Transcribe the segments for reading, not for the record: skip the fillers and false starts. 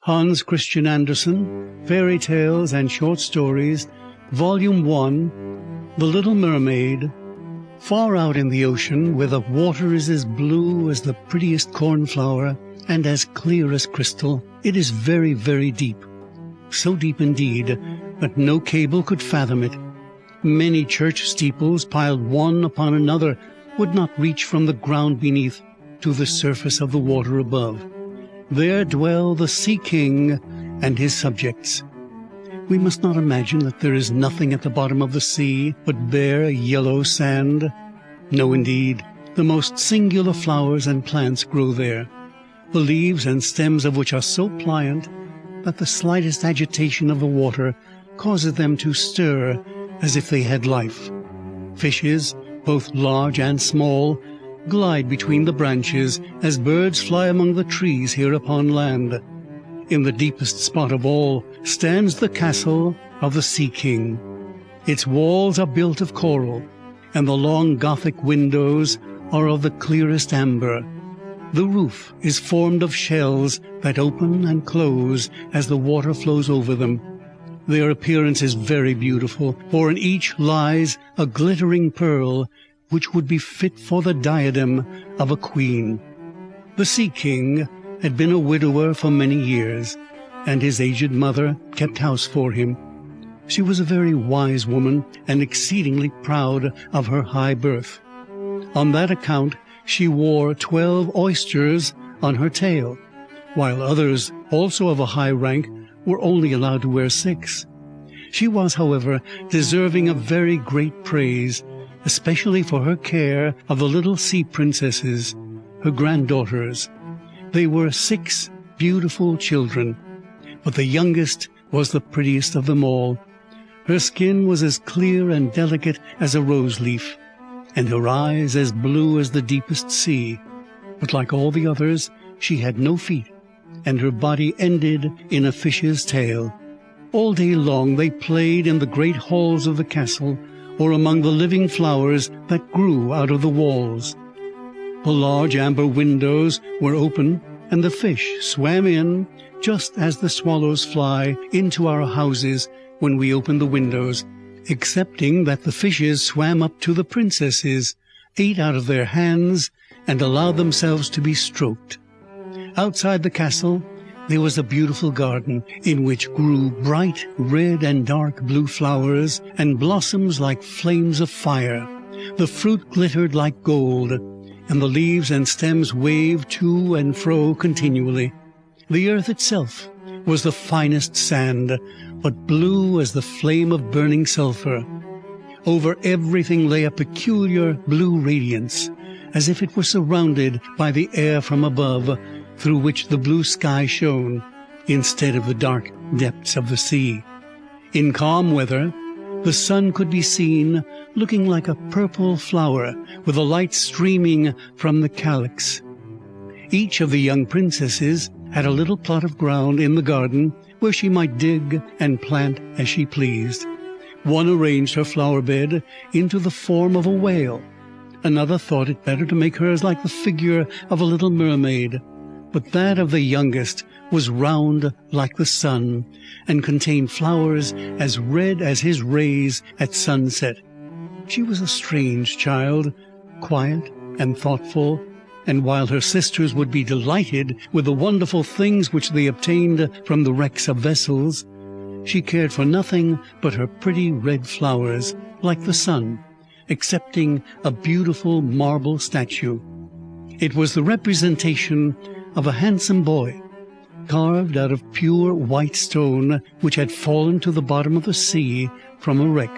Hans Christian Andersen, Fairy Tales and Short Stories, Volume 1, The Little Mermaid. Far out in the ocean, where the water is as blue as the prettiest cornflower and as clear as crystal, it is very, very deep. So deep indeed that no cable could fathom it. Many church steeples piled one upon another would not reach from the ground beneath to the surface of the water above. There dwell the Sea King and his subjects. We must not imagine that there is nothing at the bottom of the sea but bare yellow sand. No, indeed, the most singular flowers and plants grow there, the leaves and stems of which are so pliant that the slightest agitation of the water causes them to stir as if they had life. Fishes, both large and small, glide between the branches as birds fly among the trees here upon land. In the deepest spot of all stands the castle of the Sea King. Its walls are built of coral, and the long Gothic windows are of the clearest amber. The roof is formed of shells that open and close as the water flows over them. Their appearance is very beautiful, for in each lies a glittering pearl, which would be fit for the diadem of a queen. The Sea King had been a widower for many years, and his aged mother kept house for him. She was a very wise woman, and exceedingly proud of her high birth. On that account she wore 12 oysters on her tail, while others, also of a high rank, were only allowed to wear 6. She was, however, deserving of very great praise, especially for her care of the little sea princesses, her granddaughters. They were 6 beautiful children, but the youngest was the prettiest of them all. Her skin was as clear and delicate as a rose leaf, and her eyes as blue as the deepest sea. But like all the others, she had no feet, and her body ended in a fish's tail. All day long they played in the great halls of the castle, or among the living flowers that grew out of the walls. The large amber windows were open, and the fish swam in, just as the swallows fly into our houses when we open the windows, excepting that the fishes swam up to the princesses, ate out of their hands, and allowed themselves to be stroked. Outside the castle there was a beautiful garden, in which grew bright red and dark blue flowers, and blossoms like flames of fire. The fruit glittered like gold, and the leaves and stems waved to and fro continually. The earth itself was the finest sand, but blue as the flame of burning sulphur. Over everything lay a peculiar blue radiance, as if it were surrounded by the air from above, through which the blue sky shone, instead of the dark depths of the sea. In calm weather, the sun could be seen looking like a purple flower, with the light streaming from the calyx. Each of the young princesses had a little plot of ground in the garden where she might dig and plant as she pleased. One arranged her flower bed into the form of a whale. Another thought it better to make hers like the figure of a little mermaid. But that of the youngest was round like the sun, and contained flowers as red as his rays at sunset. She was a strange child, quiet and thoughtful, and while her sisters would be delighted with the wonderful things which they obtained from the wrecks of vessels, she cared for nothing but her pretty red flowers, like the sun, excepting a beautiful marble statue. It was the representation of a handsome boy, carved out of pure white stone, which had fallen to the bottom of the sea from a wreck.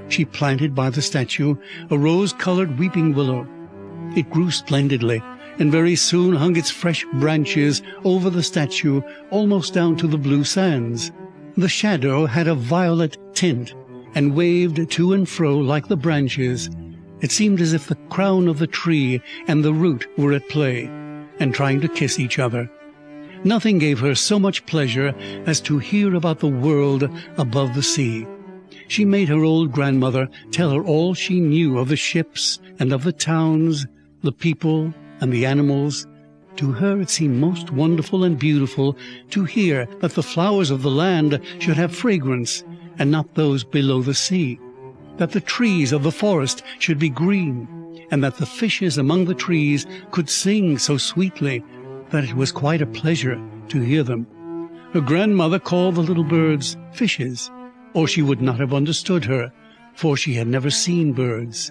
She planted by the statue a rose-colored weeping willow. It grew splendidly, and very soon hung its fresh branches over the statue almost down to the blue sands. The shadow had a violet tint, and waved to and fro like the branches. It seemed as if the crown of the tree and the root were at play, and trying to kiss each other. Nothing gave her so much pleasure as to hear about the world above the sea. She made her old grandmother tell her all she knew of the ships and of the towns, the people and the animals, To her it seemed most wonderful and beautiful to hear that the flowers of the land should have fragrance, and not those below the sea, that the trees of the forest should be green, and that the fishes among the trees could sing so sweetly that it was quite a pleasure to hear them. Her grandmother called the little birds fishes, or she would not have understood her, for she had never seen birds.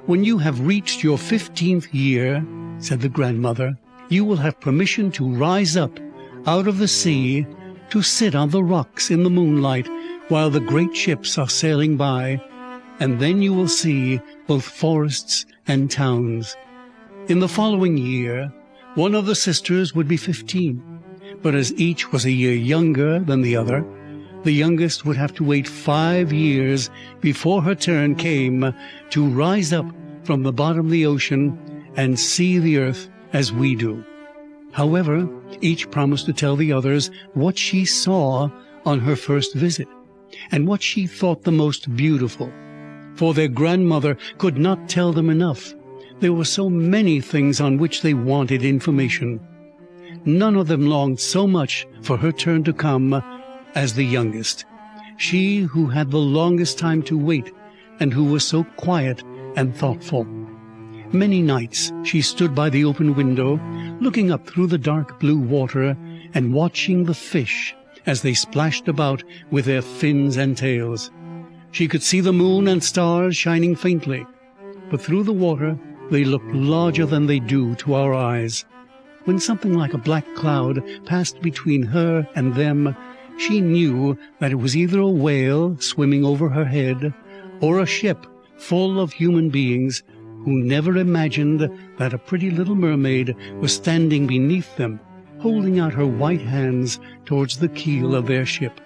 "When you have reached your 15th year," said the grandmother, "you will have permission to rise up out of the sea, to sit on the rocks in the moonlight while the great ships are sailing by, and then you will see both forests and towns." In the following year, one of the sisters would be 15, but as each was a year younger than the other, the youngest would have to wait 5 years before her turn came to rise up from the bottom of the ocean and see the earth as we do. However, each promised to tell the others what she saw on her first visit, and what she thought the most beautiful, for their grandmother could not tell them enough. There were so many things on which they wanted information. None of them longed so much for her turn to come as the youngest, she who had the longest time to wait, and who was so quiet and thoughtful. Many nights she stood by the open window, looking up through the dark blue water, and watching the fish as they splashed about with their fins and tails. She could see the moon and stars shining faintly, but through the water they looked larger than they do to our eyes. When something like a black cloud passed between her and them, she knew that it was either a whale swimming over her head, or a ship full of human beings who never imagined that a pretty little mermaid was standing beneath them, holding out her white hands towards the keel of their ship.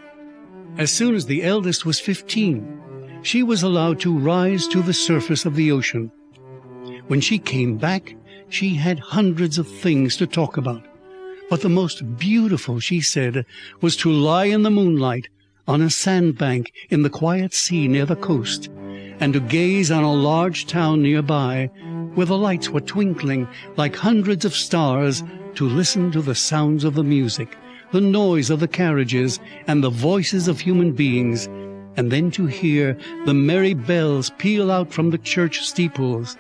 As soon as the eldest was 15, she was allowed to rise to the surface of the ocean. When she came back, she had hundreds of things to talk about, but the most beautiful, she said, was to lie in the moonlight on a sandbank in the quiet sea near the coast, and to gaze on a large town nearby, where the lights were twinkling like hundreds of stars, to listen to the sounds of the music, the noise of the carriages, and the voices of human beings, and then to hear the merry bells peal out from the church steeples.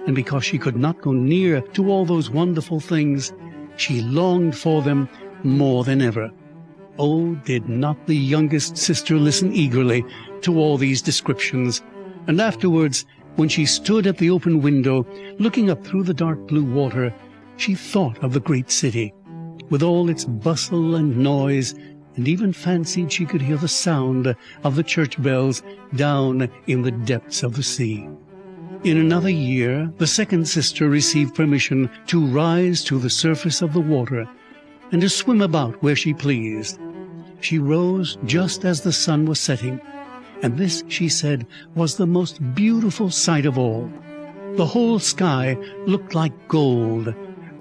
And because she could not go near to all those wonderful things, she longed for them more than ever. Oh, did not the youngest sister listen eagerly to all these descriptions! And afterwards, when she stood at the open window, looking up through the dark blue water, she thought of the great city, with all its bustle and noise, and even fancied she could hear the sound of the church bells down in the depths of the sea. In another year, the second sister received permission to rise to the surface of the water, and to swim about where she pleased. She rose just as the sun was setting, and this, she said, was the most beautiful sight of all. The whole sky looked like gold,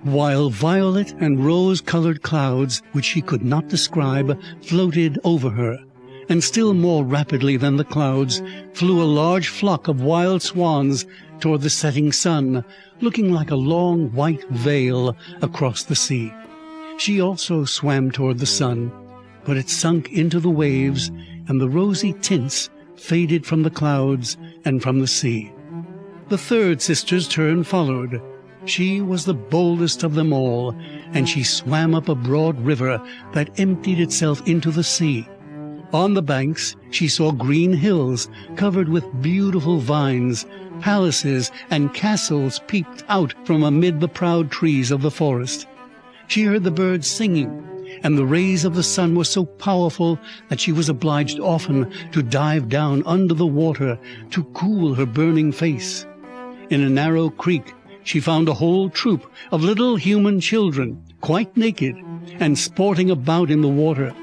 while violet and rose-colored clouds, which she could not describe, floated over her, and still more rapidly than the clouds flew a large flock of wild swans toward the setting sun, looking like a long white veil across the sea. She also swam toward the sun, but it sunk into the waves, and the rosy tints faded from the clouds and from the sea. The third sister's turn followed. She was the boldest of them all, and she swam up a broad river that emptied itself into the sea. On the banks she saw green hills covered with beautiful vines. Palaces and castles peeped out from amid the proud trees of the forest. She heard the birds singing, and the rays of the sun were so powerful that she was obliged often to dive down under the water to cool her burning face. In a narrow creek she found a whole troop of little human children, quite naked, and sporting about in the water.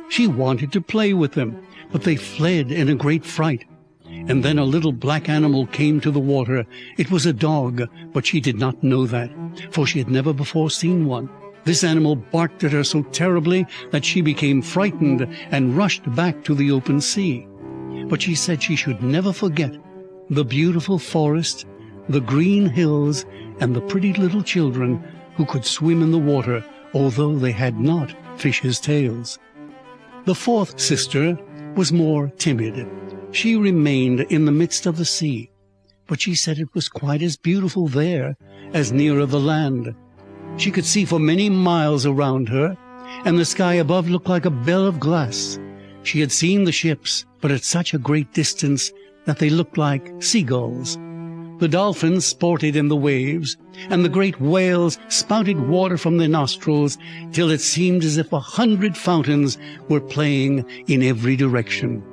She wanted to play with them, but they fled in a great fright. And then a little black animal came to the water. It was a dog, but she did not know that, for she had never before seen one. This animal barked at her so terribly that she became frightened and rushed back to the open sea. But she said she should never forget the beautiful forest, the green hills, and the pretty little children who could swim in the water, although they had not fishes' tails. The fourth sister was more timid. She remained in the midst of the sea, but she said it was quite as beautiful there as nearer the land. She could see for many miles around her, and the sky above looked like a bell of glass. She had seen the ships, but at such a great distance that they looked like seagulls. The dolphins sported in the waves, and the great whales spouted water from their nostrils till it seemed as if 100 fountains were playing in every direction.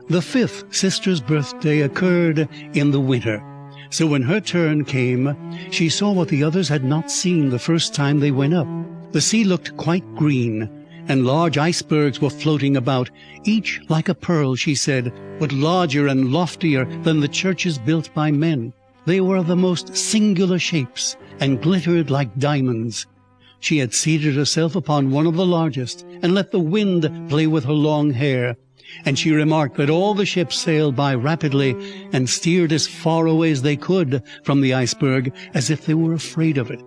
The fifth sister's birthday occurred in the winter, so when her turn came, she saw what the others had not seen the first time they went up. The sea looked quite green, and large icebergs were floating about, each like a pearl, she said, but larger and loftier than the churches built by men. They were of the most singular shapes, and glittered like diamonds. She had seated herself upon one of the largest, and let the wind play with her long hair, and she remarked that all the ships sailed by rapidly, and steered as far away as they could from the iceberg, as if they were afraid of it.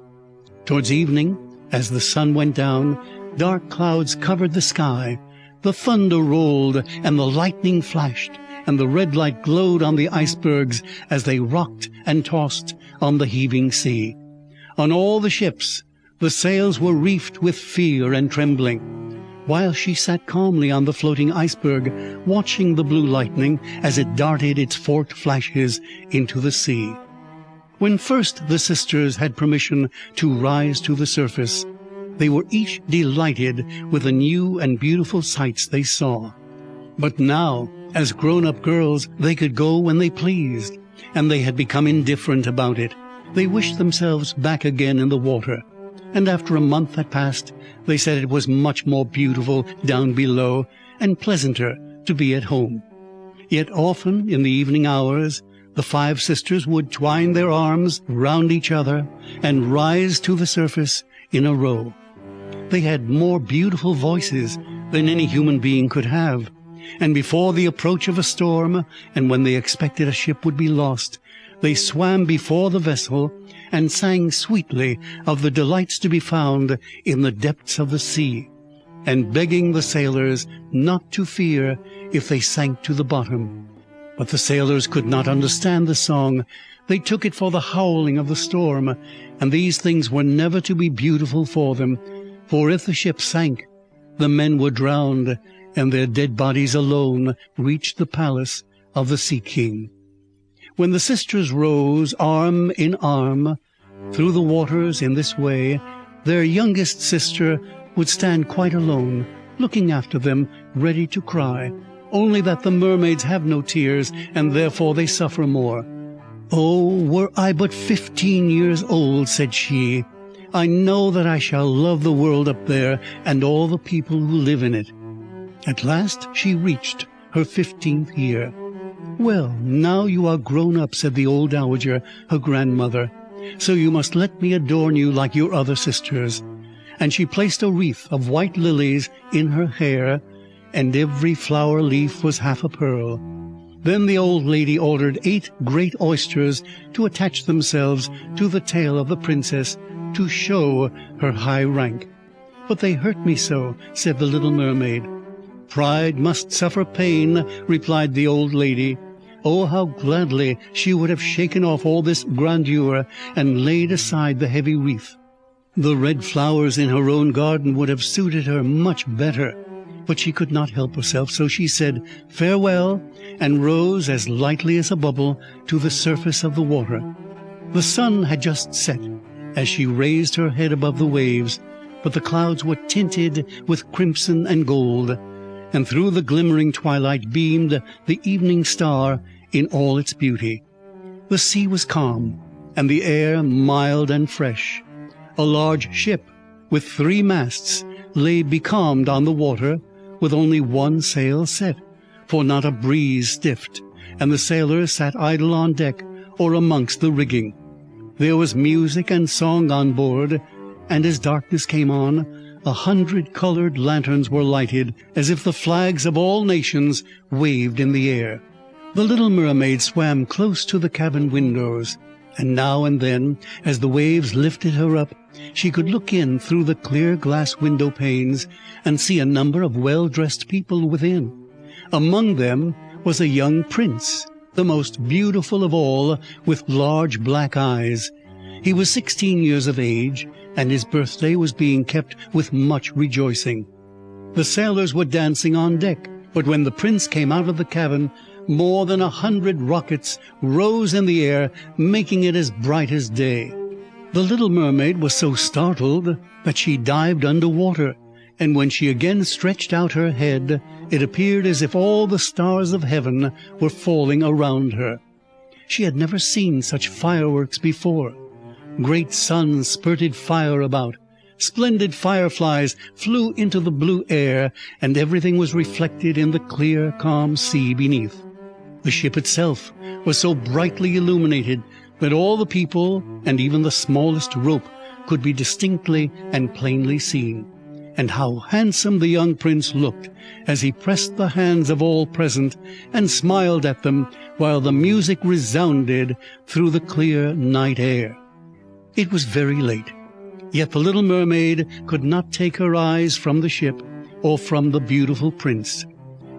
Towards evening, as the sun went down, dark clouds covered the sky, the thunder rolled, and the lightning flashed, and the red light glowed on the icebergs as they rocked and tossed on the heaving sea. On all the ships the sails were reefed with fear and trembling, while she sat calmly on the floating iceberg, watching the blue lightning as it darted its forked flashes into the sea. When first the sisters had permission to rise to the surface, they were each delighted with the new and beautiful sights they saw. But now, as grown-up girls, they could go when they pleased, and they had become indifferent about it. They wished themselves back again in the water, and after a month had passed, they said it was much more beautiful down below, and pleasanter to be at home. Yet often, in the evening hours, the 5 sisters would twine their arms round each other and rise to the surface in a row. They had more beautiful voices than any human being could have, and before the approach of a storm, and when they expected a ship would be lost, they swam before the vessel and sang sweetly of the delights to be found in the depths of the sea, and begging the sailors not to fear if they sank to the bottom. But the sailors could not understand the song. They took it for the howling of the storm, and these things were never to be beautiful for them, for if the ship sank, the men were drowned, and their dead bodies alone reached the palace of the Sea King. When the sisters rose arm in arm through the waters in this way, their youngest sister would stand quite alone, looking after them, ready to cry, only that the mermaids have no tears, and therefore they suffer more. "Oh, were I but 15 years old," said she, "I know that I shall love the world up there, and all the people who live in it." At last she reached her 15th year. "Well, now you are grown up," said the old dowager, her grandmother, "so you must let me adorn you like your other sisters." And she placed a wreath of white lilies in her hair, and every flower leaf was half a pearl. Then the old lady ordered 8 great oysters to attach themselves to the tail of the princess, to show her high rank. "But they hurt me so," said the little mermaid. "Pride must suffer pain," replied the old lady. Oh, how gladly she would have shaken off all this grandeur and laid aside the heavy wreath. The red flowers in her own garden would have suited her much better, but she could not help herself, so she said farewell, and rose as lightly as a bubble to the surface of the water. The sun had just set as she raised her head above the waves, but the clouds were tinted with crimson and gold, and through the glimmering twilight beamed the evening star in all its beauty. The sea was calm, and the air mild and fresh. A large ship with 3 masts lay becalmed on the water, with only 1 sail set, for not a breeze stiffed, and the sailors sat idle on deck or amongst the rigging. There was music and song on board, and as darkness came on, 100-colored lanterns were lighted, as if the flags of all nations waved in the air. The little mermaid swam close to the cabin windows. and now and then, as the waves lifted her up, she could look in through the clear glass window panes and see a number of well-dressed people within. Among them was a young prince, the most beautiful of all, with large black eyes. He was 16 years of age, and his birthday was being kept with much rejoicing. The sailors were dancing on deck, but when the prince came out of the cabin, more than 100 rockets rose in the air, making it as bright as day. The little mermaid was so startled that she dived under water, and when she again stretched out her head, it appeared as if all the stars of heaven were falling around her. She had never seen such fireworks before. Great suns spurted fire about. Splendid fireflies flew into the blue air, and everything was reflected in the clear, calm sea beneath. The ship itself was so brightly illuminated that all the people, and even the smallest rope, could be distinctly and plainly seen. And how handsome the young prince looked as he pressed the hands of all present and smiled at them while the music resounded through the clear night air. It was very late, yet the little mermaid could not take her eyes from the ship or from the beautiful prince.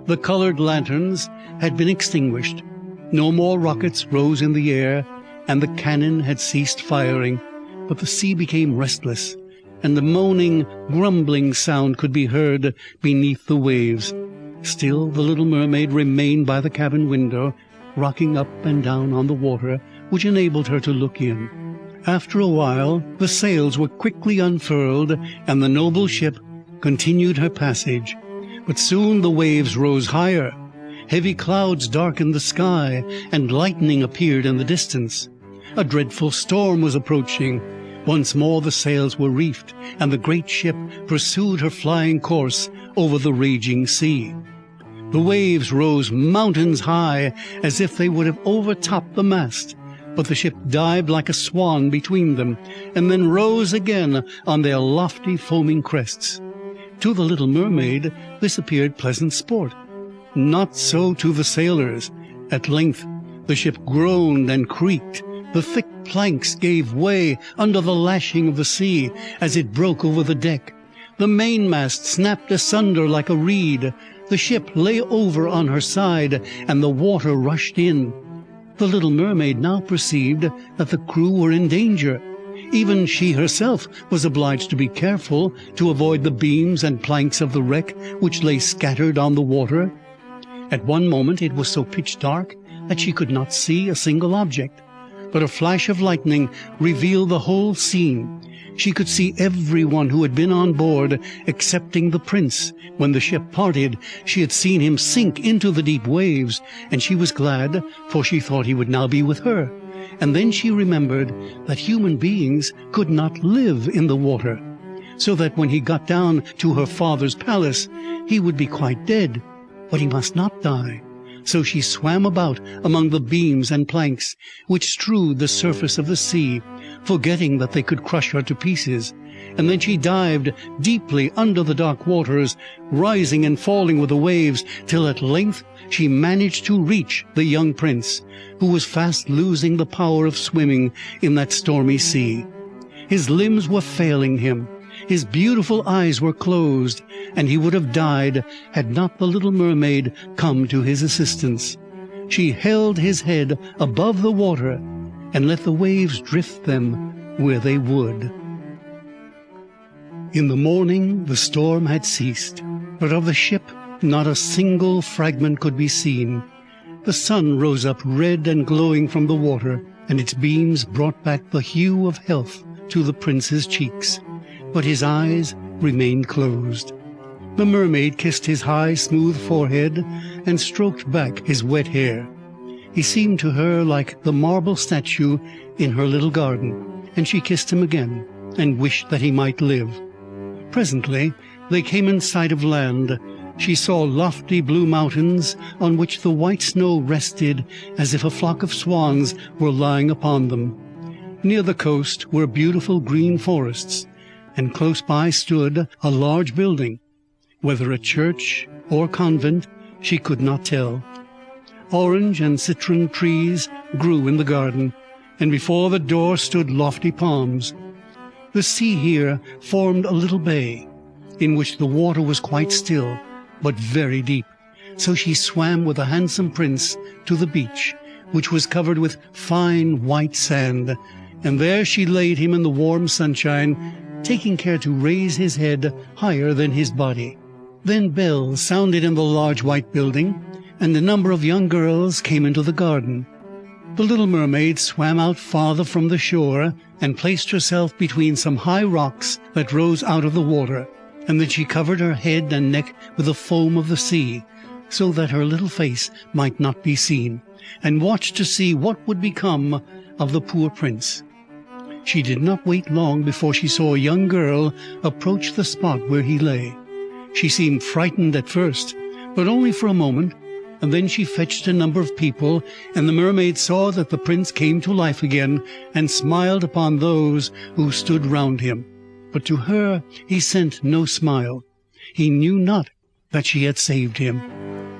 The colored lanterns had been extinguished. No more rockets rose in the air, and the cannon had ceased firing, but the sea became restless, and a moaning, grumbling sound could be heard beneath the waves. Still the little mermaid remained by the cabin window, rocking up and down on the water, which enabled her to look in. After a while the sails were quickly unfurled, and the noble ship continued her passage. But soon the waves rose higher. Heavy clouds darkened the sky, and lightning appeared in the distance. A dreadful storm was approaching. Once more the sails were reefed, and the great ship pursued her flying course over the raging sea. The waves rose mountains high, as if they would have overtopped the mast, but the ship dived like a swan between them, and then rose again on their lofty foaming crests. To the little mermaid this appeared pleasant sport. Not so to the sailors. At length the ship groaned and creaked. The thick planks gave way under the lashing of the sea as it broke over the deck. The mainmast snapped asunder like a reed. The ship lay over on her side, and the water rushed in. The little mermaid now perceived that the crew were in danger. Even she herself was obliged to be careful to avoid the beams and planks of the wreck which lay scattered on the water. At one moment it was so pitch dark that she could not see a single object, but a flash of lightning revealed the whole scene. She could see everyone who had been on board, excepting the prince. When the ship parted, she had seen him sink into the deep waves, and she was glad, for she thought he would now be with her. And then she remembered that human beings could not live in the water, so that when he got down to her father's palace, he would be quite dead. But he must not die. So she swam about among the beams and planks which strewed the surface of the sea, forgetting that they could crush her to pieces. And then she dived deeply under the dark waters, rising and falling with the waves, till at length she managed to reach the young prince, who was fast losing the power of swimming in that stormy sea. His limbs were failing him. His beautiful eyes were closed, and he would have died had not the little mermaid come to his assistance. She held his head above the water and let the waves drift them where they would. In the morning the storm had ceased, but of the ship not a single fragment could be seen. The sun rose up red and glowing from the water, and its beams brought back the hue of health to the prince's cheeks, but his eyes remained closed. The mermaid kissed his high, smooth forehead and stroked back his wet hair. He seemed to her like the marble statue in her little garden, and she kissed him again and wished that he might live. Presently they came in sight of land. She saw lofty blue mountains on which the white snow rested as if a flock of swans were lying upon them. Near the coast were beautiful green forests, and close by stood a large building. Whether a church or convent, she could not tell. Orange and citron trees grew in the garden, and before the door stood lofty palms. The sea here formed a little bay, in which the water was quite still, but very deep. So she swam with the handsome prince to the beach, which was covered with fine white sand, and there she laid him in the warm sunshine, taking care to raise his head higher than his body. Then bells sounded in the large white building, and a number of young girls came into the garden. The little mermaid swam out farther from the shore, and placed herself between some high rocks that rose out of the water, and then she covered her head and neck with the foam of the sea, so that her little face might not be seen, and watched to see what would become of the poor prince. She did not wait long before she saw a young girl approach the spot where he lay. She seemed frightened at first, but only for a moment, and then she fetched a number of people, and the mermaid saw that the prince came to life again, and smiled upon those who stood round him. But to her he sent no smile. He knew not that she had saved him,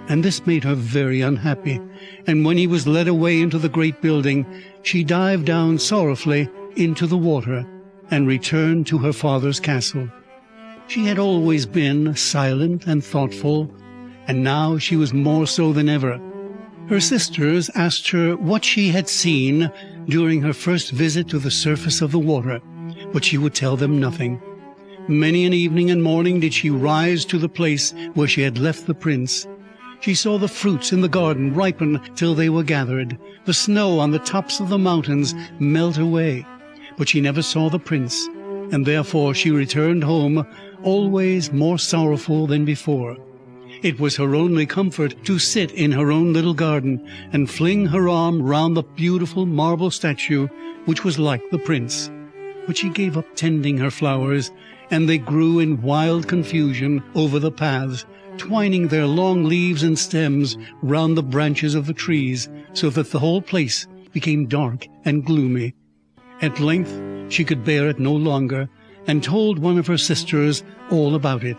and this made her very unhappy. And when he was led away into the great building, she dived down sorrowfully into the water, and returned to her father's castle. She had always been silent and thoughtful, and now she was more so than ever. Her sisters asked her what she had seen during her first visit to the surface of the water, but she would tell them nothing. Many an evening and morning did she rise to the place where she had left the prince. She saw the fruits in the garden ripen till they were gathered, the snow on the tops of the mountains melt away, but she never saw the prince, and therefore she returned home always more sorrowful than before. It was her only comfort to sit in her own little garden, and fling her arm round the beautiful marble statue which was like the prince. But she gave up tending her flowers, and they grew in wild confusion over the paths, twining their long leaves and stems round the branches of the trees, so that the whole place became dark and gloomy. At length she could bear it no longer, and told one of her sisters all about it.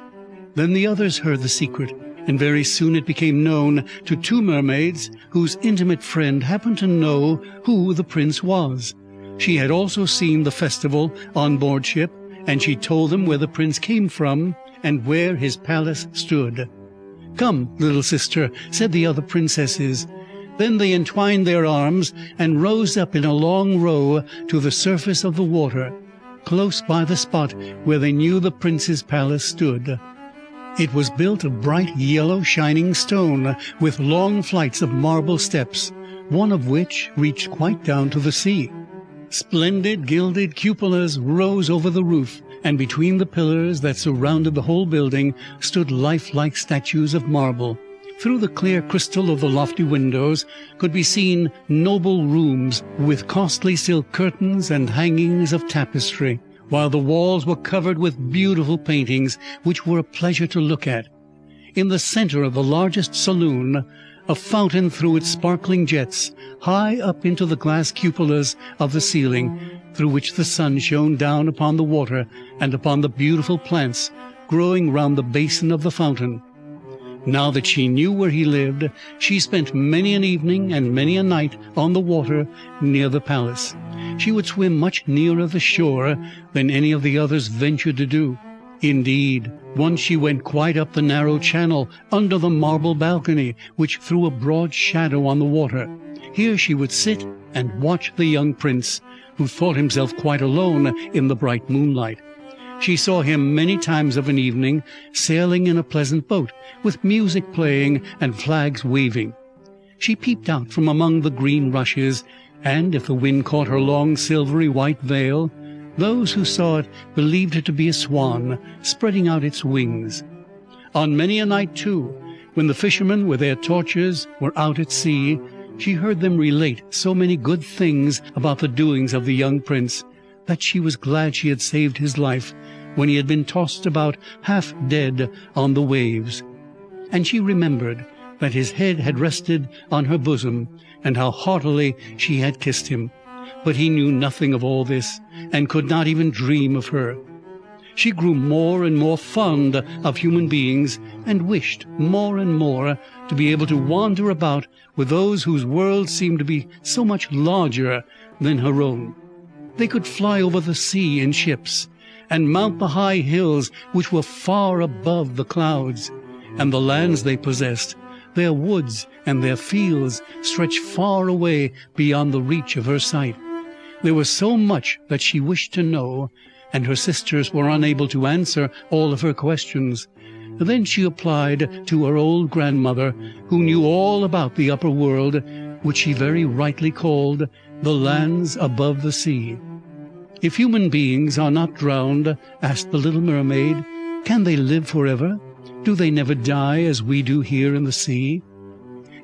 Then the others heard the secret, and very soon it became known to two mermaids whose intimate friend happened to know who the prince was. She had also seen the festival on board ship, and she told them where the prince came from and where his palace stood. "Come, little sister," said the other princesses. Then they entwined their arms and rose up in a long row to the surface of the water, close by the spot where they knew the prince's palace stood. It was built of bright yellow shining stone, with long flights of marble steps, one of which reached quite down to the sea. Splendid gilded cupolas rose over the roof, and between the pillars that surrounded the whole building stood lifelike statues of marble. Through the clear crystal of the lofty windows could be seen noble rooms with costly silk curtains and hangings of tapestry, while the walls were covered with beautiful paintings which were a pleasure to look at. In the center of the largest saloon, a fountain threw its sparkling jets high up into the glass cupolas of the ceiling, through which the sun shone down upon the water and upon the beautiful plants growing round the basin of the fountain. Now that she knew where he lived, she spent many an evening and many a night on the water near the palace. She would swim much nearer the shore than any of the others ventured to do. Indeed, once she went quite up the narrow channel under the marble balcony, which threw a broad shadow on the water. Here she would sit and watch the young prince, who thought himself quite alone in the bright moonlight. She saw him many times of an evening, sailing in a pleasant boat, with music playing and flags waving. She peeped out from among the green rushes, and if the wind caught her long silvery white veil, those who saw it believed it to be a swan spreading out its wings. On many a night, too, when the fishermen with their torches were out at sea, she heard them relate so many good things about the doings of the young prince, that she was glad she had saved his life when he had been tossed about half dead on the waves. And she remembered that his head had rested on her bosom, and how heartily she had kissed him. But he knew nothing of all this, and could not even dream of her. She grew more and more fond of human beings, and wished more and more to be able to wander about with those whose worlds seemed to be so much larger than her own. They could fly over the sea in ships, and mount the high hills which were far above the clouds, and the lands they possessed, their woods and their fields, stretched far away beyond the reach of her sight. There was so much that she wished to know, and her sisters were unable to answer all of her questions. Then she applied to her old grandmother, who knew all about the upper world, which she very rightly called the lands above the sea. "If human beings are not drowned," asked the little mermaid, "can they live forever? Do they never die as we do here in the sea?"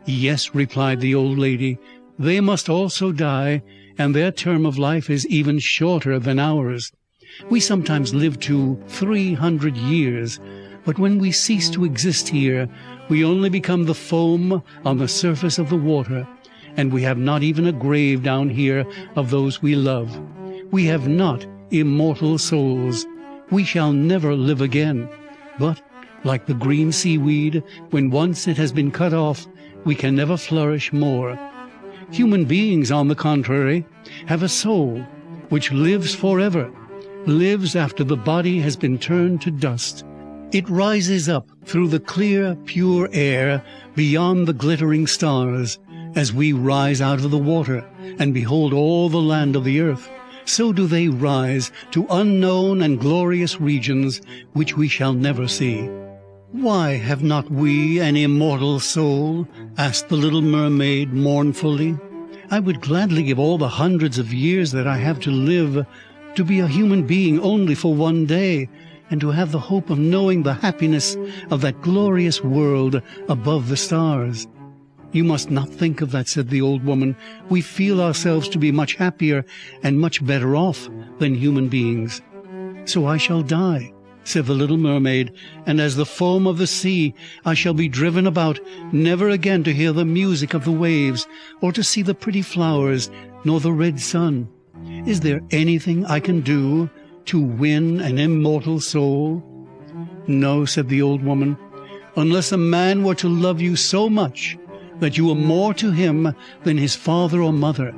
"Yes," replied the old lady, "they must also die, and their term of life is even shorter than ours. We sometimes live to 300 years, but when we cease to exist here, we only become the foam on the surface of the water, and we have not even a grave down here of those we love. We have not immortal souls. We shall never live again. But, like the green seaweed, when once it has been cut off, we can never flourish more. Human beings, on the contrary, have a soul which lives forever, lives after the body has been turned to dust. It rises up through the clear, pure air beyond the glittering stars. As we rise out of the water and behold all the land of the earth, so do they rise to unknown and glorious regions which we shall never see." "Why have not we an immortal soul?" asked the little mermaid mournfully. "I would gladly give all the hundreds of years that I have to live, to be a human being only for one day, and to have the hope of knowing the happiness of that glorious world above the stars." "You must not think of that," said the old woman. "We feel ourselves to be much happier and much better off than human beings." "So I shall die," said the little mermaid, "and as the foam of the sea I shall be driven about, never again to hear the music of the waves, or to see the pretty flowers, nor the red sun. Is there anything I can do to win an immortal soul?" "No," said the old woman, "unless a man were to love you so much that you were more to him than his father or mother,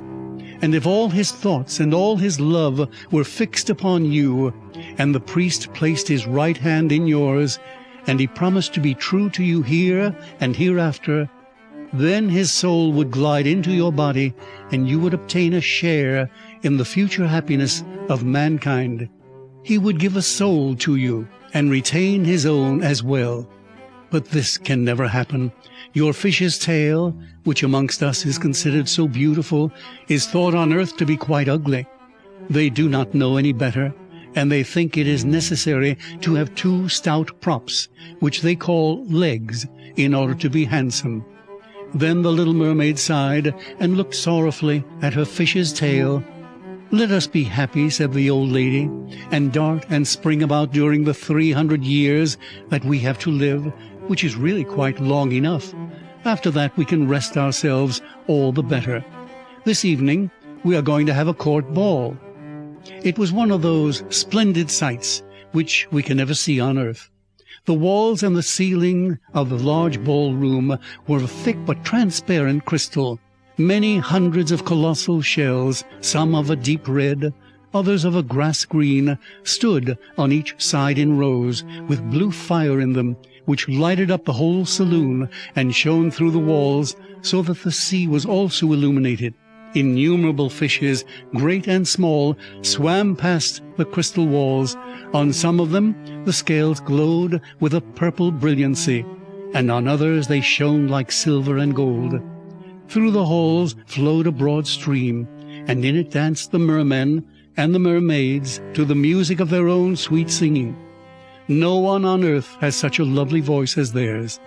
and if all his thoughts and all his love were fixed upon you, and the priest placed his right hand in yours, and he promised to be true to you here and hereafter, then his soul would glide into your body, and you would obtain a share in the future happiness of mankind. He would give a soul to you, and retain his own as well. But this can never happen. Your fish's tail, which amongst us is considered so beautiful, is thought on earth to be quite ugly. They do not know any better, and they think it is necessary to have 2 stout props, which they call legs, in order to be handsome." Then the little mermaid sighed, and looked sorrowfully at her fish's tail. "Let us be happy," said the old lady, "and dart and spring about during the 300 years that we have to live, which is really quite long enough. After that we can rest ourselves all the better. This evening we are going to have a court ball." It was one of those splendid sights which we can never see on earth. The walls and the ceiling of the large ballroom were of thick but transparent crystal. Many hundreds of colossal shells, some of a deep red, others of a grass green, stood on each side in rows, with blue fire in them, which lighted up the whole saloon and shone through the walls, so that the sea was also illuminated. Innumerable fishes, great and small, swam past the crystal walls. On some of them the scales glowed with a purple brilliancy, and on others they shone like silver and gold. Through the halls flowed a broad stream, and in it danced the mermen and the mermaids to the music of their own sweet singing. No one on earth has such a lovely voice as theirs.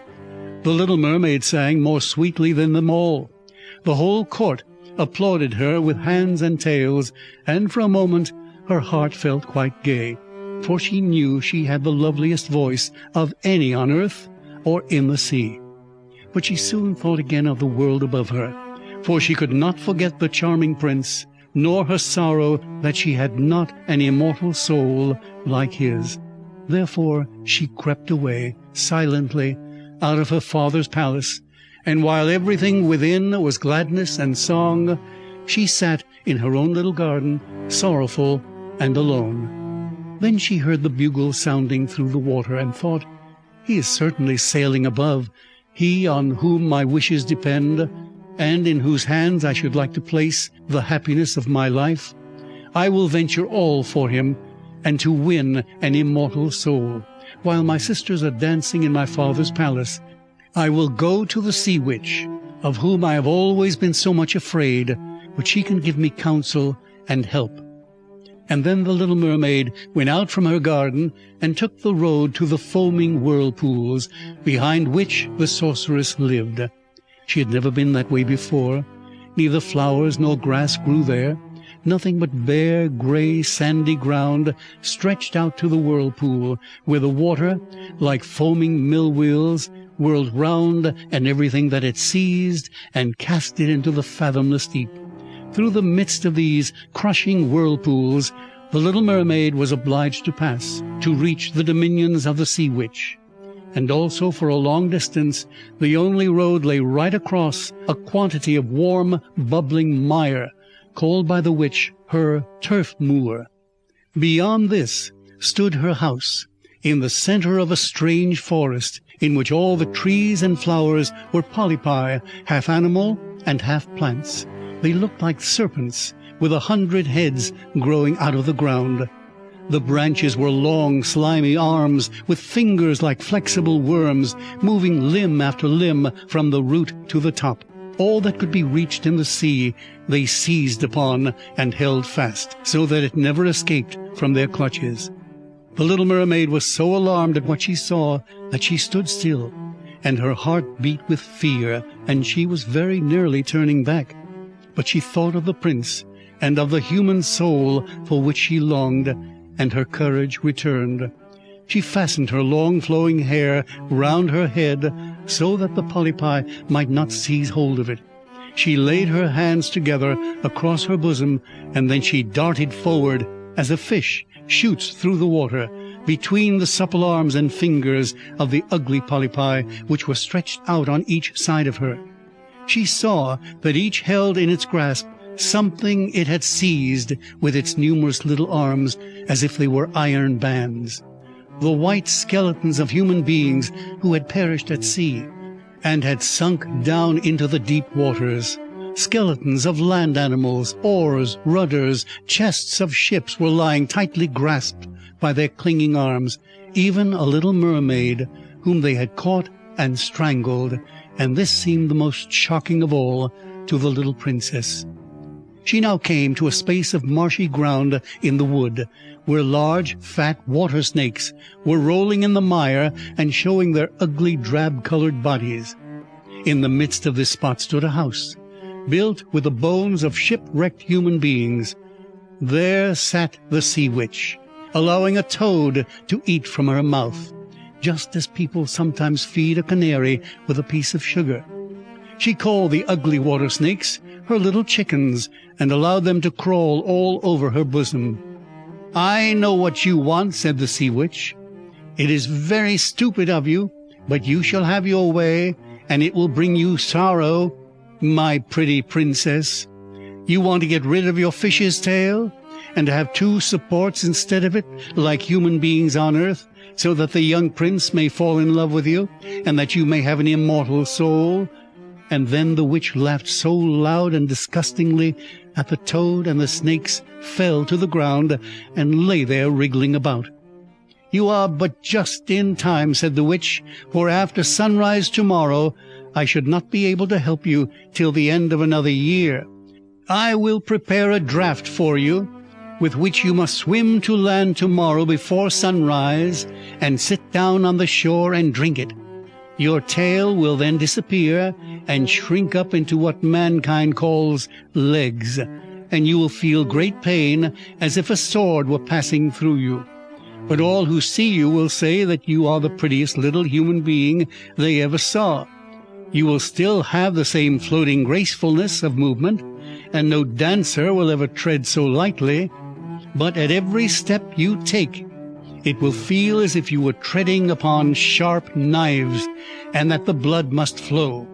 The little mermaid sang more sweetly than them all. The whole court applauded her with hands and tails, and for a moment her heart felt quite gay, for she knew she had the loveliest voice of any on earth or in the sea. But she soon thought again of the world above her, for she could not forget the charming prince, nor her sorrow that she had not an immortal soul like his. Therefore she crept away silently out of her father's palace, and while everything within was gladness and song, she sat in her own little garden, sorrowful and alone. Then she heard the bugle sounding through the water, and thought, "He is certainly sailing above, he on whom my wishes depend, and in whose hands I should like to place the happiness of my life. I will venture all for him, and to win an immortal soul. While my sisters are dancing in my father's palace, I will go to the sea witch, of whom I have always been so much afraid, but she can give me counsel and help." And then the little mermaid went out from her garden and took the road to the foaming whirlpools, behind which the sorceress lived. She had never been that way before. Neither flowers nor grass grew there. Nothing but bare, gray, sandy ground stretched out to the whirlpool, where the water, like foaming mill-wheels, whirled round and everything that it seized and cast it into the fathomless deep. Through the midst of these crushing whirlpools the little mermaid was obliged to pass, to reach the dominions of the sea witch. And also for a long distance the only road lay right across a quantity of warm, bubbling mire, called by the witch her turf moor. Beyond this stood her house, in the center of a strange forest, in which all the trees and flowers were polypi, half animal and half plants. They looked like serpents, with 100 heads growing out of the ground. The branches were long, slimy arms, with fingers like flexible worms, moving limb after limb from the root to the top. All that could be reached in the sea they seized upon and held fast, so that it never escaped from their clutches. The little mermaid was so alarmed at what she saw that she stood still, and her heart beat with fear, and she was very nearly turning back. But she thought of the prince, and of the human soul for which she longed, and her courage returned. She fastened her long flowing hair round her head, so that the polypi might not seize hold of it. She laid her hands together across her bosom, and then she darted forward, as a fish shoots through the water, between the supple arms and fingers of the ugly polypi, which were stretched out on each side of her. She saw that each held in its grasp something it had seized with its numerous little arms, as if they were iron bands. The white skeletons of human beings who had perished at sea, and had sunk down into the deep waters. Skeletons of land animals, oars, rudders, chests of ships were lying tightly grasped by their clinging arms, even a little mermaid whom they had caught and strangled, and this seemed the most shocking of all to the little princess. She now came to a space of marshy ground in the wood, where large, fat water snakes were rolling in the mire and showing their ugly, drab-colored bodies. In the midst of this spot stood a house, built with the bones of shipwrecked human beings. There sat the sea witch, allowing a toad to eat from her mouth, just as people sometimes feed a canary with a piece of sugar. She called the ugly water snakes her little chickens, and allowed them to crawl all over her bosom. "I know what you want," said the sea witch. "It is very stupid of you, but you shall have your way, and it will bring you sorrow, my pretty princess. You want to get rid of your fish's tail, and to have 2 supports instead of it, like human beings on earth, so that the young prince may fall in love with you, and that you may have an immortal soul." And then the witch laughed so loud and disgustingly that the toad and the snakes fell to the ground and lay there wriggling about. "You are but just in time," said the witch, "for after sunrise tomorrow I should not be able to help you till the end of another year. I will prepare a draught for you, with which you must swim to land tomorrow before sunrise, and sit down on the shore and drink it. Your tail will then disappear and shrink up into what mankind calls legs, and you will feel great pain, as if a sword were passing through you. But all who see you will say that you are the prettiest little human being they ever saw. You will still have the same floating gracefulness of movement, and no dancer will ever tread so lightly. But at every step you take, it will feel as if you were treading upon sharp knives, and that the blood must flow.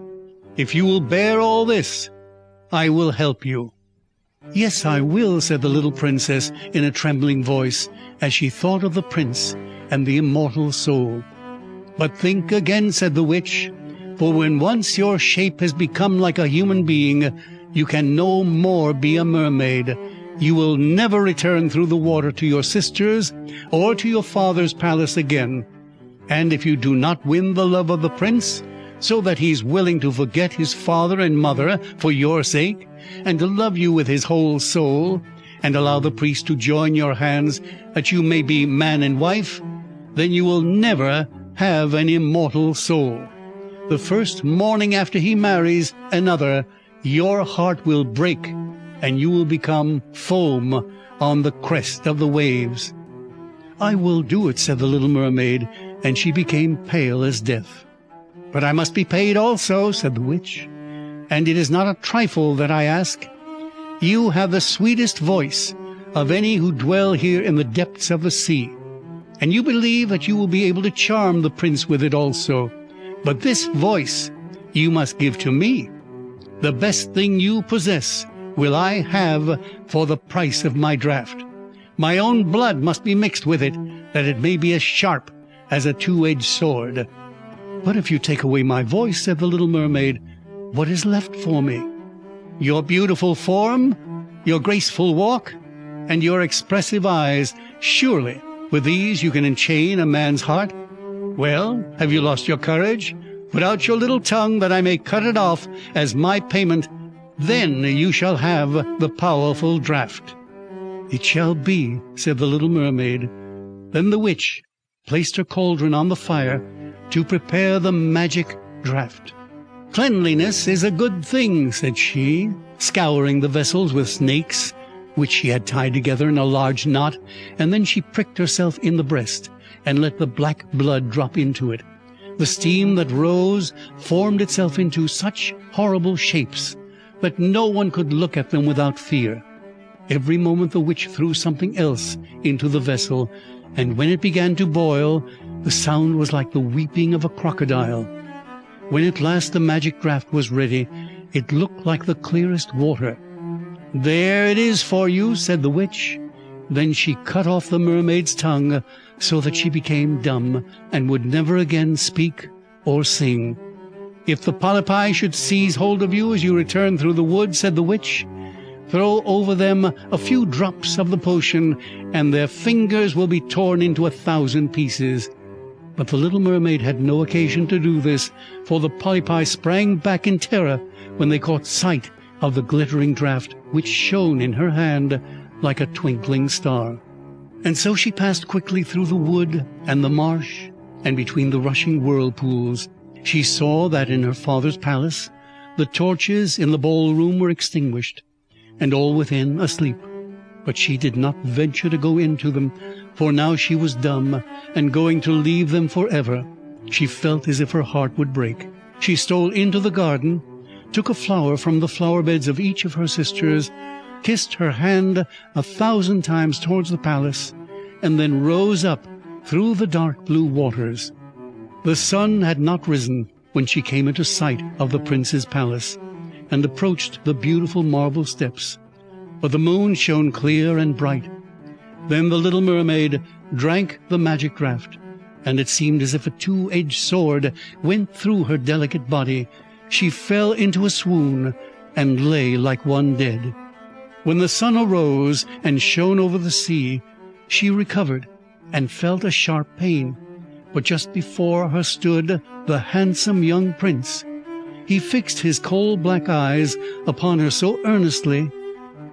If you will bear all this, I will help you." "Yes, I will," said the little princess in a trembling voice, as she thought of the prince and the immortal soul. "But think again," said the witch, "for when once your shape has become like a human being, you can no more be a mermaid. You will never return through the water to your sisters or to your father's palace again. And if you do not win the love of the prince, so that he's willing to forget his father and mother for your sake, and to love you with his whole soul, and allow the priest to join your hands that you may be man and wife, then you will never have an immortal soul. The first morning after he marries another, your heart will break, and you will become foam on the crest of the waves." "I will do it," said the little mermaid, and she became pale as death. "But I must be paid also," said the witch, "and it is not a trifle that I ask. You have the sweetest voice of any who dwell here in the depths of the sea, and you believe that you will be able to charm the prince with it also. But this voice you must give to me. The best thing you possess will I have for the price of my draft. My own blood must be mixed with it, that it may be as sharp as a two-edged sword." "But if you take away my voice," said the little mermaid, "what is left for me?" "Your beautiful form, your graceful walk, and your expressive eyes. Surely with these you can enchain a man's heart. Well, have you lost your courage? Put out your little tongue, that I may cut it off as my payment. Then you shall have the powerful draft." "It shall be," said the little mermaid. Then the witch placed her cauldron on the fire to prepare the magic draft. "Cleanliness is a good thing," said she, scouring the vessels with snakes, which she had tied together in a large knot, and then she pricked herself in the breast, and let the black blood drop into it. The steam that rose formed itself into such horrible shapes that no one could look at them without fear. Every moment the witch threw something else into the vessel, and when it began to boil, the sound was like the weeping of a crocodile. When at last the magic draught was ready, it looked like the clearest water. "There it is for you," said the witch. Then she cut off the mermaid's tongue, so that she became dumb, and would never again speak or sing. "If the polypi should seize hold of you as you return through the wood," said the witch, "throw over them a few drops of the potion, and their fingers will be torn into 1,000 pieces." But the little mermaid had no occasion to do this, for the polypi sprang back in terror when they caught sight of the glittering draught, which shone in her hand like a twinkling star. And so she passed quickly through the wood and the marsh, and between the rushing whirlpools. She saw that in her father's palace the torches in the ballroom were extinguished, and all within asleep. But she did not venture to go into them, for now she was dumb, and going to leave them forever. She felt as if her heart would break. She stole into the garden, took a flower from the flower beds of each of her sisters, kissed her hand 1,000 times towards the palace, and then rose up through the dark blue waters. The sun had not risen when she came into sight of the prince's palace, and approached the beautiful marble steps, but the moon shone clear and bright. Then the little mermaid drank the magic draught, and it seemed as if a two-edged sword went through her delicate body. She fell into a swoon, and lay like one dead. When the sun arose and shone over the sea, she recovered, and felt a sharp pain. But just before her stood the handsome young prince. He fixed his coal-black eyes upon her so earnestly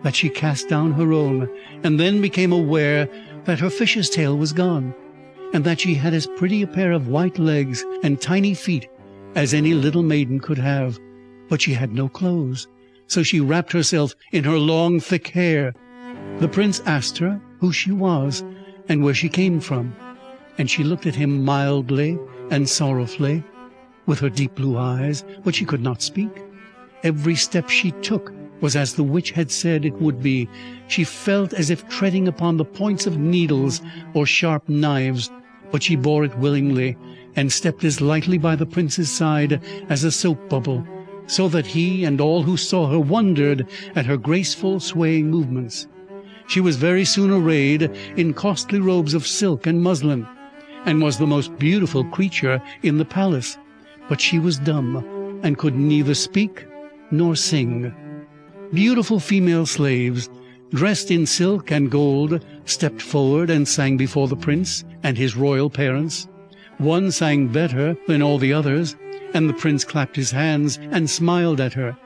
that she cast down her own, and then became aware that her fish's tail was gone, and that she had as pretty a pair of white legs and tiny feet as any little maiden could have. But she had no clothes, so she wrapped herself in her long, thick hair. The prince asked her who she was, and where she came from, and she looked at him mildly and sorrowfully, with her deep blue eyes, but she could not speak. Every step she took was as the witch had said it would be. She felt as if treading upon the points of needles or sharp knives, but she bore it willingly, and stepped as lightly by the prince's side as a soap bubble, so that he and all who saw her wondered at her graceful swaying movements. She was very soon arrayed in costly robes of silk and muslin, and was the most beautiful creature in the palace, but she was dumb, and could neither speak nor sing. Beautiful female slaves, dressed in silk and gold, stepped forward and sang before the prince and his royal parents. One sang better than all the others, and the prince clapped his hands and smiled at her.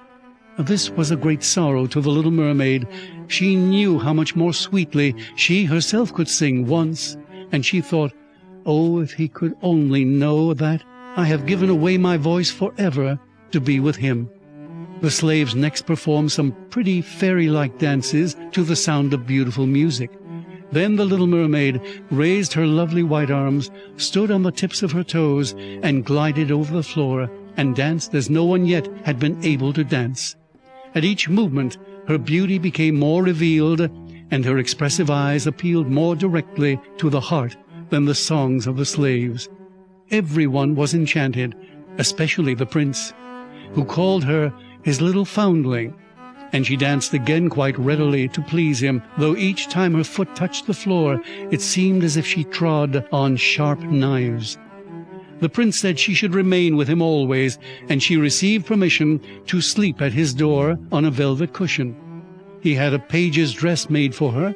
This was a great sorrow to the little mermaid. She knew how much more sweetly she herself could sing once, and she thought, "Oh, if he could only know that I have given away my voice forever to be with him." The slaves next performed some pretty fairy-like dances to the sound of beautiful music. Then the little mermaid raised her lovely white arms, stood on the tips of her toes, and glided over the floor, and danced as no one yet had been able to dance. At each movement her beauty became more revealed, and her expressive eyes appealed more directly to the heart than the songs of the slaves. Everyone was enchanted, especially the prince, who called her his little foundling, and she danced again quite readily to please him, though each time her foot touched the floor it seemed as if she trod on sharp knives. The prince said she should remain with him always, and she received permission to sleep at his door on a velvet cushion. He had a page's dress made for her,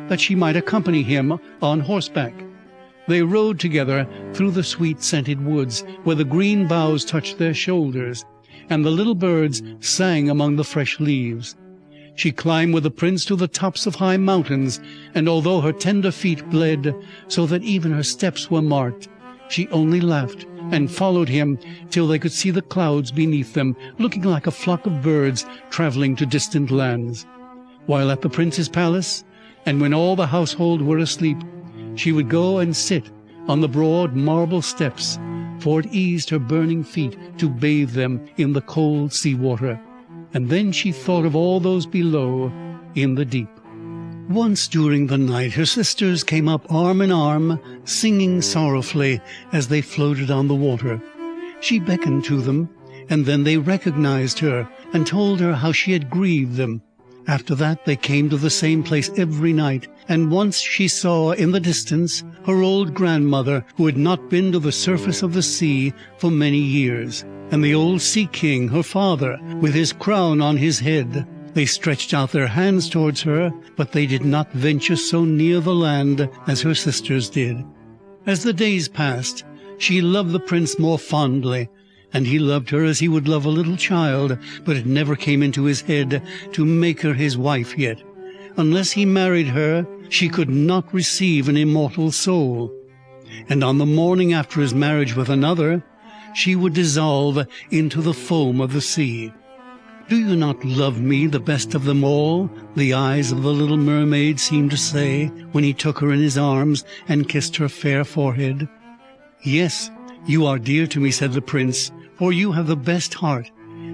that she might accompany him on horseback. They rode together through the sweet scented woods, where the green boughs touched their shoulders, and the little birds sang among the fresh leaves. She climbed with the prince to the tops of high mountains, and although her tender feet bled so that even her steps were marked, she only laughed and followed him till they could see the clouds beneath them, looking like a flock of birds traveling to distant lands. While at the prince's palace, and when all the household were asleep, she would go and sit on the broad marble steps, for it eased her burning feet to bathe them in the cold sea water. And then she thought of all those below in the deep. Once during the night her sisters came up arm in arm, singing sorrowfully as they floated on the water. She beckoned to them, and then they recognized her and told her how she had grieved them. After that they came to the same place every night, and once she saw in the distance her old grandmother, who had not been to the surface of the sea for many years, and the old sea king, her father, with his crown on his head. They stretched out their hands towards her, but they did not venture so near the land as her sisters did. As the days passed, she loved the prince more fondly, and he loved her as he would love a little child, but it never came into his head to make her his wife yet. Unless he married her, she could not receive an immortal soul. And on the morning after his marriage with another, she would dissolve into the foam of the sea. "Do you not love me the best of them all?" the eyes of the little mermaid seemed to say, when he took her in his arms and kissed her fair forehead. "Yes, you are dear to me," said the prince, "for you have the best heart,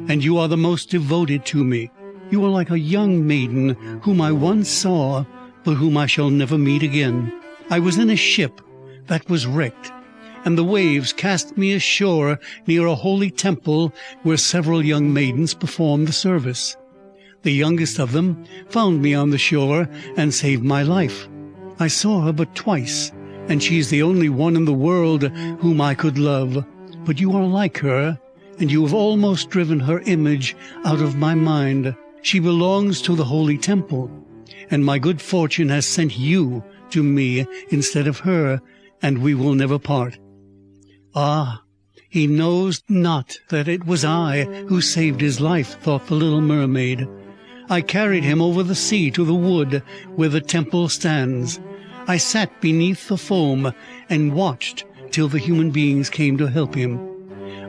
and you are the most devoted to me. You are like a young maiden whom I once saw, but whom I shall never meet again. I was in a ship that was wrecked, and the waves cast me ashore near a holy temple where several young maidens performed the service. The youngest of them found me on the shore and saved my life. I saw her but twice, and she is the only one in the world whom I could love. But you are like her, and you have almost driven her image out of my mind. She belongs to the holy temple, and my good fortune has sent you to me instead of her, and we will never part." "Ah, he knows not that it was I who saved his life," thought the little mermaid. "I carried him over the sea to the wood where the temple stands. I sat beneath the foam and watched till the human beings came to help him.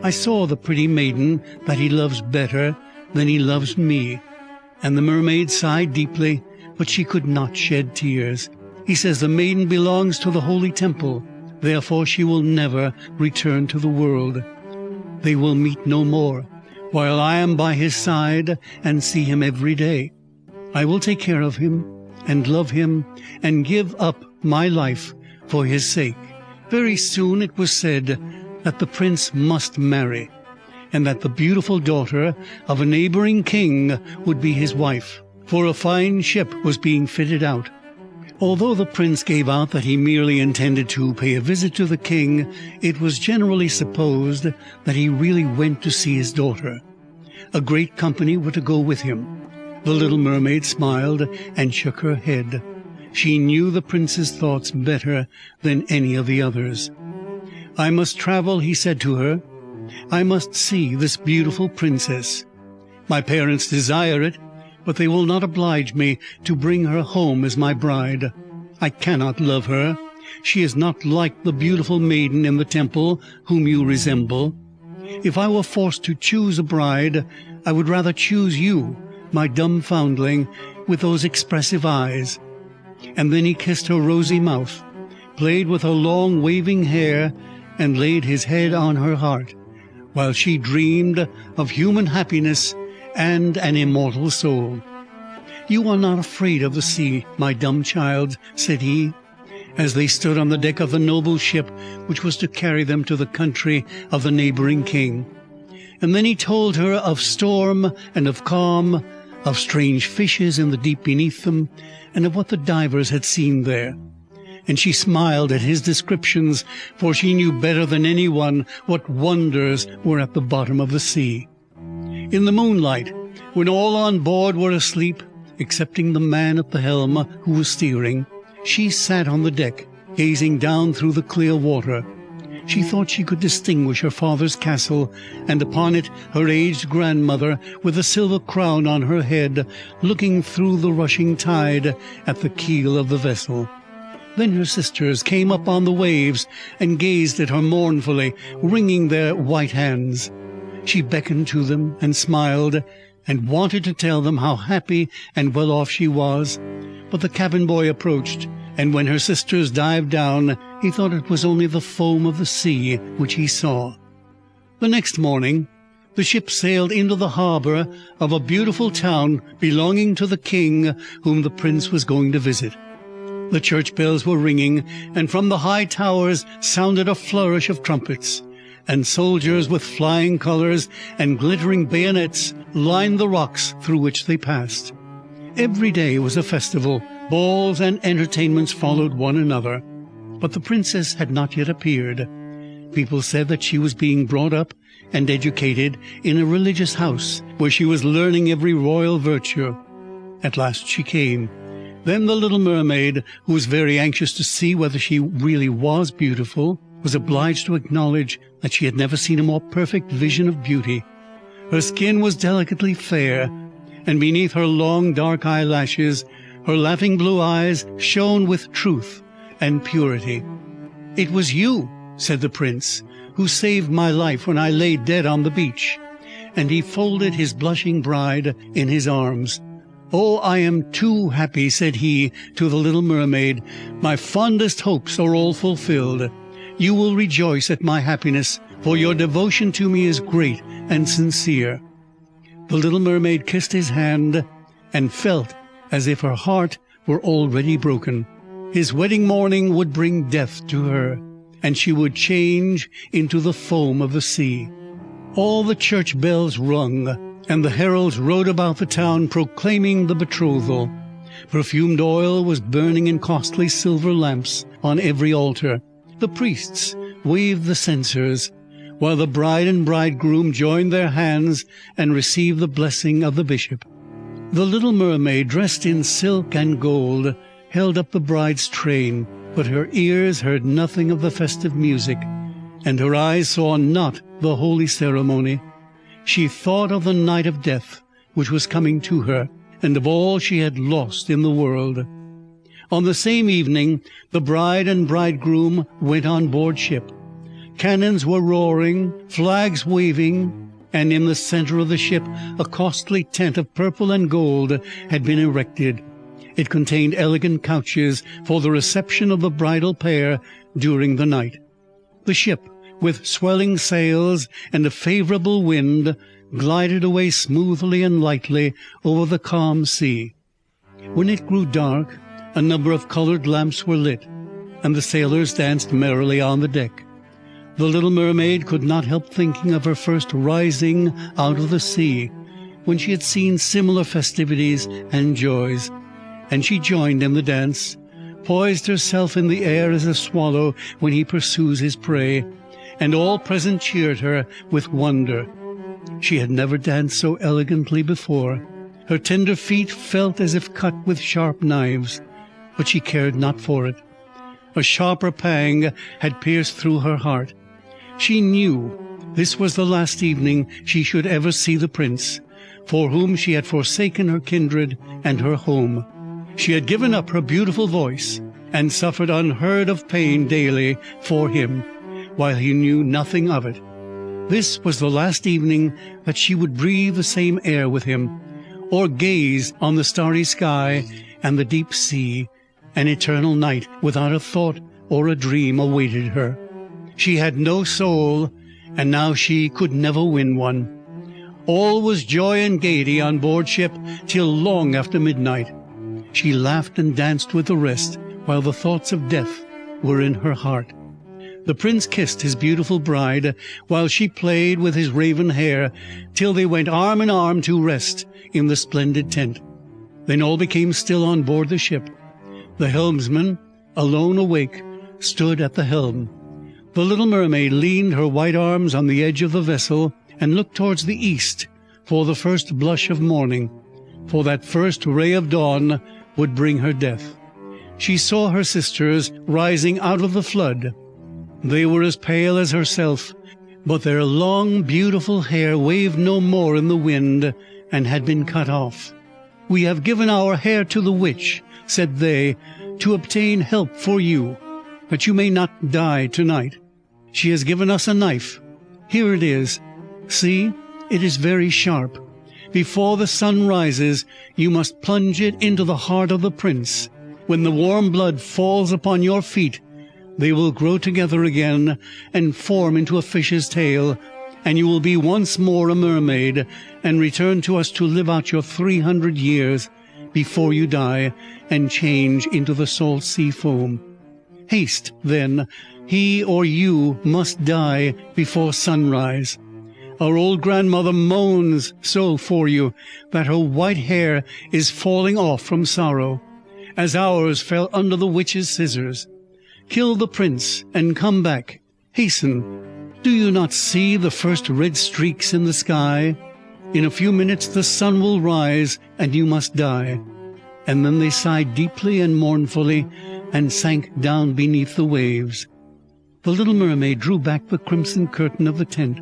I saw the pretty maiden that he loves better than he loves me." And the mermaid sighed deeply, but she could not shed tears. "He says the maiden belongs to the holy temple. Therefore she will never return to the world. They will meet no more. while I am by his side and see him every day. I will take care of him and love him and give up my life for his sake." Very soon it was said that the prince must marry, and that the beautiful daughter of a neighboring king would be his wife, for a fine ship was being fitted out. Although the prince gave out that he merely intended to pay a visit to the king, it was generally supposed that he really went to see his daughter. A great company were to go with him. The little mermaid smiled and shook her head. She knew the prince's thoughts better than any of the others. "I must travel," he said to her. "I must see this beautiful princess. My parents desire it, but they will not oblige me to bring her home as my bride. I cannot love her. She is not like the beautiful maiden in the temple whom you resemble. If I were forced to choose a bride, I would rather choose you, my dumb foundling, with those expressive eyes." And then he kissed her rosy mouth, played with her long waving hair, and laid his head on her heart, while she dreamed of human happiness and an immortal soul. "You are not afraid of the sea, my dumb child," said he, as they stood on the deck of the noble ship which was to carry them to the country of the neighboring king. And then he told her of storm and of calm, of strange fishes in the deep beneath them, and of what the divers had seen there. And she smiled at his descriptions, for she knew better than anyone what wonders were at the bottom of the sea. In the moonlight, when all on board were asleep, excepting the man at the helm who was steering, she sat on the deck, gazing down through the clear water. She thought she could distinguish her father's castle, and upon it her aged grandmother, with a silver crown on her head, looking through the rushing tide at the keel of the vessel. Then her sisters came up on the waves and gazed at her mournfully, wringing their white hands. She beckoned to them and smiled, and wanted to tell them how happy and well off she was. But the cabin boy approached, and when her sisters dived down, he thought it was only the foam of the sea which he saw. The next morning, the ship sailed into the harbor of a beautiful town belonging to the king whom the prince was going to visit. The church bells were ringing, and from the high towers sounded a flourish of trumpets, and soldiers with flying colors and glittering bayonets lined the rocks through which they passed. Every day was a festival. Balls and entertainments followed one another. But the princess had not yet appeared. People said that she was being brought up and educated in a religious house, where she was learning every royal virtue. At last she came. Then the little mermaid, who was very anxious to see whether she really was beautiful, was obliged to acknowledge that she had never seen a more perfect vision of beauty. Her skin was delicately fair, and beneath her long dark eyelashes, her laughing blue eyes shone with truth and purity. "It was you," said the prince, "who saved my life when I lay dead on the beach." And he folded his blushing bride in his arms. "Oh, I am too happy," said he to the little mermaid. "My fondest hopes are all fulfilled. You will rejoice at my happiness, for your devotion to me is great and sincere." The little mermaid kissed his hand, and felt as if her heart were already broken. His wedding morning would bring death to her, and she would change into the foam of the sea. All the church bells rung, and the heralds rode about the town proclaiming the betrothal. Perfumed oil was burning in costly silver lamps on every altar. The priests waved the censers, while the bride and bridegroom joined their hands and received the blessing of the bishop. The little mermaid, dressed in silk and gold, held up the bride's train, but her ears heard nothing of the festive music, and her eyes saw not the holy ceremony. She thought of the night of death which was coming to her, and of all she had lost in the world. On the same evening, the bride and bridegroom went on board ship. Cannons were roaring, flags waving, and in the center of the ship a costly tent of purple and gold had been erected. It contained elegant couches for the reception of the bridal pair during the night. The ship, with swelling sails and a favorable wind, glided away smoothly and lightly over the calm sea. When it grew dark, a number of colored lamps were lit, and the sailors danced merrily on the deck. The little mermaid could not help thinking of her first rising out of the sea, when she had seen similar festivities and joys, and she joined in the dance, poised herself in the air as a swallow when he pursues his prey, and all present cheered her with wonder. She had never danced so elegantly before. Her tender feet felt as if cut with sharp knives, but she cared not for it. A sharper pang had pierced through her heart. She knew this was the last evening she should ever see the prince, for whom she had forsaken her kindred and her home. She had given up her beautiful voice, and suffered unheard of pain daily for him, while he knew nothing of it. This was the last evening that she would breathe the same air with him, or gaze on the starry sky and the deep sea. An eternal night without a thought or a dream awaited her. She had no soul, and now she could never win one. All was joy and gaiety on board ship till long after midnight. She laughed and danced with the rest, while the thoughts of death were in her heart. The prince kissed his beautiful bride, while she played with his raven hair, till they went arm in arm to rest in the splendid tent. Then all became still on board the ship. The helmsman, alone awake, stood at the helm. The little mermaid leaned her white arms on the edge of the vessel, and looked towards the east for the first blush of morning, for that first ray of dawn would bring her death. She saw her sisters rising out of the flood. They were as pale as herself, but their long, beautiful hair waved no more in the wind, and had been cut off. "We have given our hair to the witch," said they, "to obtain help for you, that you may not die tonight. She has given us a knife. Here it is. See, it is very sharp. Before the sun rises, you must plunge it into the heart of the prince. When the warm blood falls upon your feet, they will grow together again and form into a fish's tail, and you will be once more a mermaid, and return to us to live out your 300 years before you die and change into the salt sea foam. Haste, then, he or you must die before sunrise. Our old grandmother moans so for you that her white hair is falling off from sorrow, as ours fell under the witch's scissors. Kill the prince and come back. Hasten. Do you not see the first red streaks in the sky? In a few minutes the sun will rise, and you must die." And then they sighed deeply and mournfully, and sank down beneath the waves. The little mermaid drew back the crimson curtain of the tent,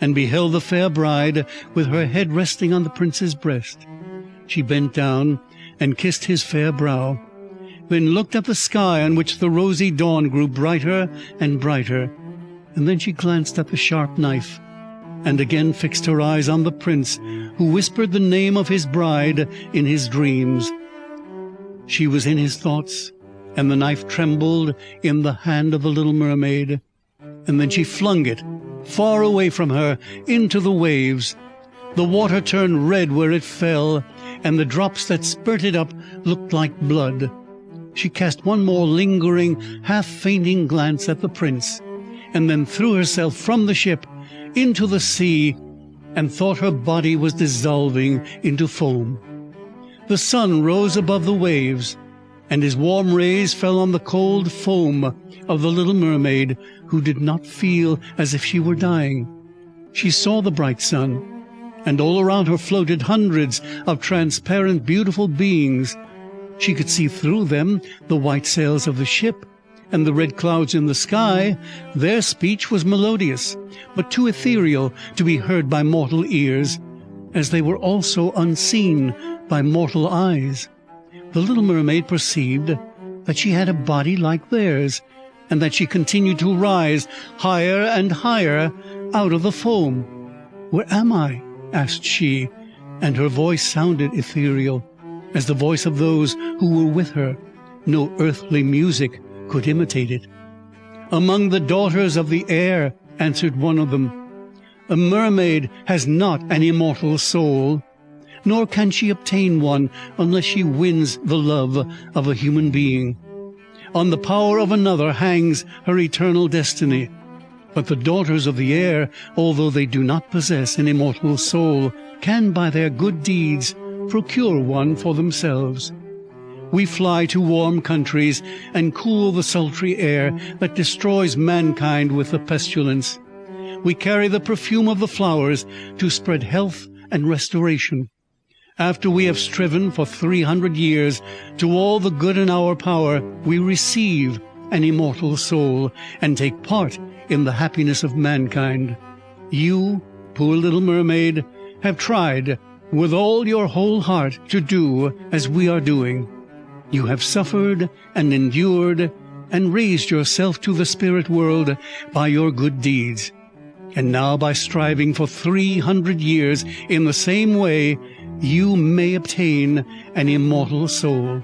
and beheld the fair bride with her head resting on the prince's breast. She bent down and kissed his fair brow, then looked at the sky on which the rosy dawn grew brighter and brighter, and then she glanced at the sharp knife, and again fixed her eyes on the prince, who whispered the name of his bride in his dreams. She was in his thoughts, and the knife trembled in the hand of the little mermaid, and then she flung it far away from her into the waves. The water turned red where it fell, and the drops that spurted up looked like blood. She cast one more lingering, half-fainting glance at the prince, and then threw herself from the ship into the sea, and thought her body was dissolving into foam. The sun rose above the waves, and his warm rays fell on the cold foam of the little mermaid, who did not feel as if she were dying. She saw the bright sun, and all around her floated hundreds of transparent, beautiful beings. She could see through them the white sails of the ship, and the red clouds in the sky. Their speech was melodious, but too ethereal to be heard by mortal ears, as they were also unseen by mortal eyes. The little mermaid perceived that she had a body like theirs, and that she continued to rise higher and higher out of the foam. "Where am I?" asked she, and her voice sounded ethereal, as the voice of those who were with her. No earthly music could imitate it. "Among the daughters of the air," answered one of them. A mermaid has not an immortal soul, nor can she obtain one unless she wins the love of a human being. On the power of another hangs her eternal destiny. But the daughters of the air, although they do not possess an immortal soul, can by their good deeds procure one for themselves. We fly to warm countries and cool the sultry air that destroys mankind with the pestilence. We carry the perfume of the flowers to spread health and restoration. After we have striven for 300 years to all the good in our power, we receive an immortal soul and take part in the happiness of mankind. You, poor little mermaid, have tried with all your whole heart to do as we are doing. You have suffered and endured and raised yourself to the spirit world by your good deeds. And now, by striving for 300 years in the same way, you may obtain an immortal soul.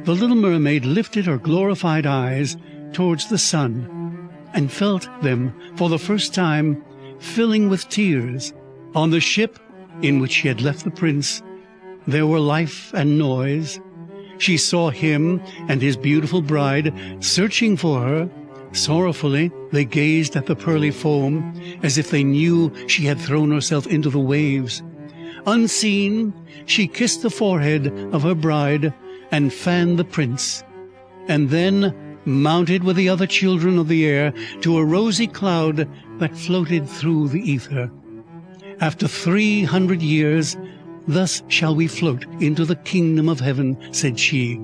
The little mermaid lifted her glorified eyes towards the sun and felt them for the first time filling with tears. On the ship in which she had left the prince, there were life and noise. She saw him and his beautiful bride searching for her. Sorrowfully they gazed at the pearly foam, as if they knew she had thrown herself into the waves. Unseen, she kissed the forehead of her bride and fanned the prince, and then mounted with the other children of the air to a rosy cloud that floated through the ether. After 300 years, thus shall we float into the kingdom of heaven, said she.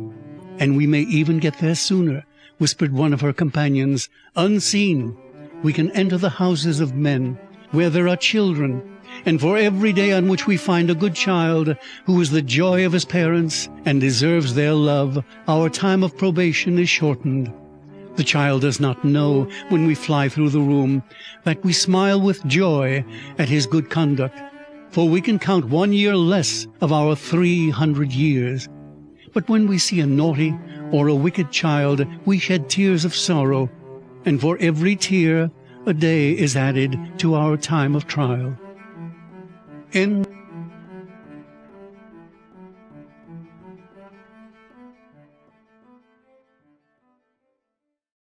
And we may even get there sooner, whispered one of her companions. Unseen, we can enter the houses of men, where there are children, and for every day on which we find a good child, who is the joy of his parents and deserves their love, our time of probation is shortened. The child does not know, when we fly through the room, that we smile with joy at his good conduct, for we can count 1 year less of our 300 years. But when we see a naughty or a wicked child, we shed tears of sorrow, and for every tear a day is added to our time of trial. End